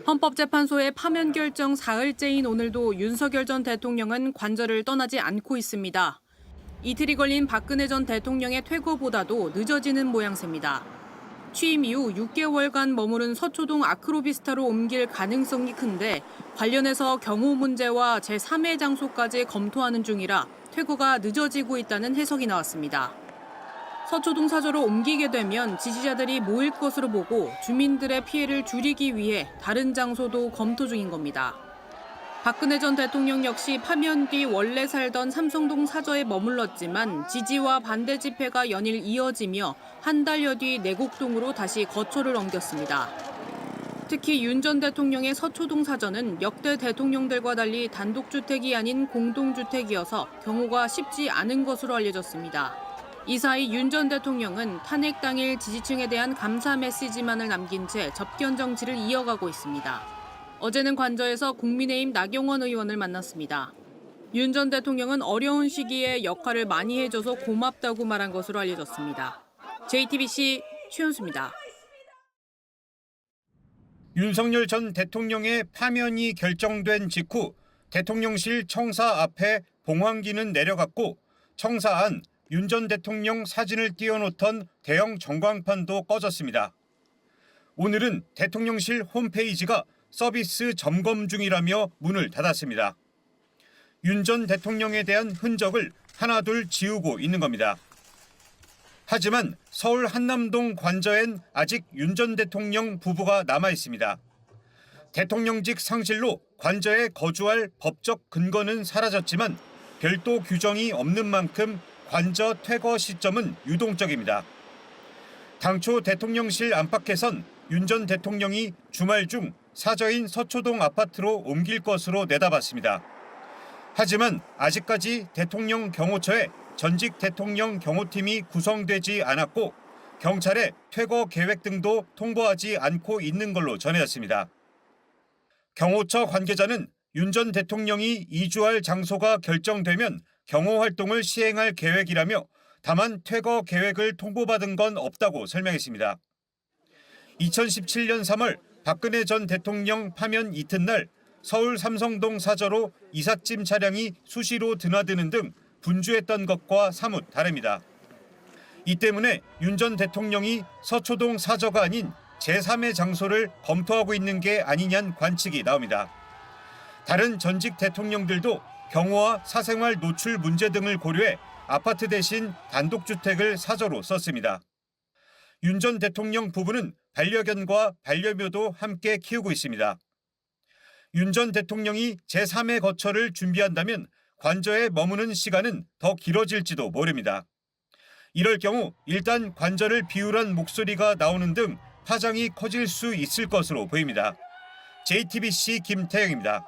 헌법재판소의 파면 결정 사흘째인 오늘도 윤석열 전 대통령은 관저를 떠나지 않고 있습니다. 이틀이 걸린 박근혜 전 대통령의 퇴거보다도 늦어지는 모양새입니다. 취임 이후 6개월간 머무른 서초동 아크로비스타로 옮길 가능성이 큰데 관련해서 경호 문제와 제3의 장소까지 검토하는 중이라 퇴거가 늦어지고 있다는 해석이 나왔습니다. 서초동 사저로 옮기게 되면 지지자들이 모일 것으로 보고 주민들의 피해를 줄이기 위해 다른 장소도 검토 중인 겁니다. 박근혜 전 대통령 역시 파면 뒤 원래 살던 삼성동 사저에 머물렀지만 지지와 반대 집회가 연일 이어지며 한 달여 뒤 내곡동으로 다시 거처를 옮겼습니다. 특히 윤 전 대통령의 서초동 사저는 역대 대통령들과 달리 단독주택이 아닌 공동주택이어서 경호가 쉽지 않은 것으로 알려졌습니다. 이 사이 윤 전 대통령은 탄핵 당일 지지층에 대한 감사 메시지만을 남긴 채 접견 정치를 이어가고 있습니다. 어제는 관저에서 국민의힘 나경원 의원을 만났습니다. 윤 전 대통령은 어려운 시기에 역할을 많이 해줘서 고맙다고 말한 것으로 알려졌습니다. JTBC 최현수입니다. 윤석열 전 대통령의 파면이 결정된 직후 대통령실 청사 앞에 봉황기는 내려갔고 청사 안 윤 전 대통령 사진을 띄워놓던 대형 전광판도 꺼졌습니다. 오늘은 대통령실 홈페이지가 서비스 점검 중이라며 문을 닫았습니다. 윤 전 대통령에 대한 흔적을 하나둘 지우고 있는 겁니다. 하지만 서울 한남동 관저엔 아직 윤 전 대통령 부부가 남아 있습니다. 대통령직 상실로 관저에 거주할 법적 근거는 사라졌지만 별도 규정이 없는 만큼 관저 퇴거 시점은 유동적입니다. 당초 대통령실 안팎에선 윤 전 대통령이 주말 중 사저인 서초동 아파트로 옮길 것으로 내다봤습니다. 하지만 아직까지 대통령 경호처에 전직 대통령 경호팀이 구성되지 않았고 경찰에 퇴거 계획 등도 통보하지 않고 있는 걸로 전해졌습니다. 경호처 관계자는 윤 전 대통령이 이주할 장소가 결정되면 경호 활동을 시행할 계획이라며 다만 퇴거 계획을 통보받은 건 없다고 설명했습니다. 2017년 3월 박근혜 전 대통령 파면 이튿날 서울 삼성동 사저로 이삿짐 차량이 수시로 드나드는 등 분주했던 것과 사뭇 다릅니다. 이 때문에 윤 전 대통령이 서초동 사저가 아닌 제3의 장소를 검토하고 있는 게 아니냐는 관측이 나옵니다. 다른 전직 대통령들도 경호와 사생활 노출 문제 등을 고려해 아파트 대신 단독주택을 사저로 썼습니다. 윤 전 대통령 부부는 반려견과 반려묘도 함께 키우고 있습니다. 윤 전 대통령이 제3의 거처를 준비한다면 관저에 머무는 시간은 더 길어질지도 모릅니다. 이럴 경우 일단 관저를 비우란 목소리가 나오는 등 파장이 커질 수 있을 것으로 보입니다. JTBC 김태영입니다.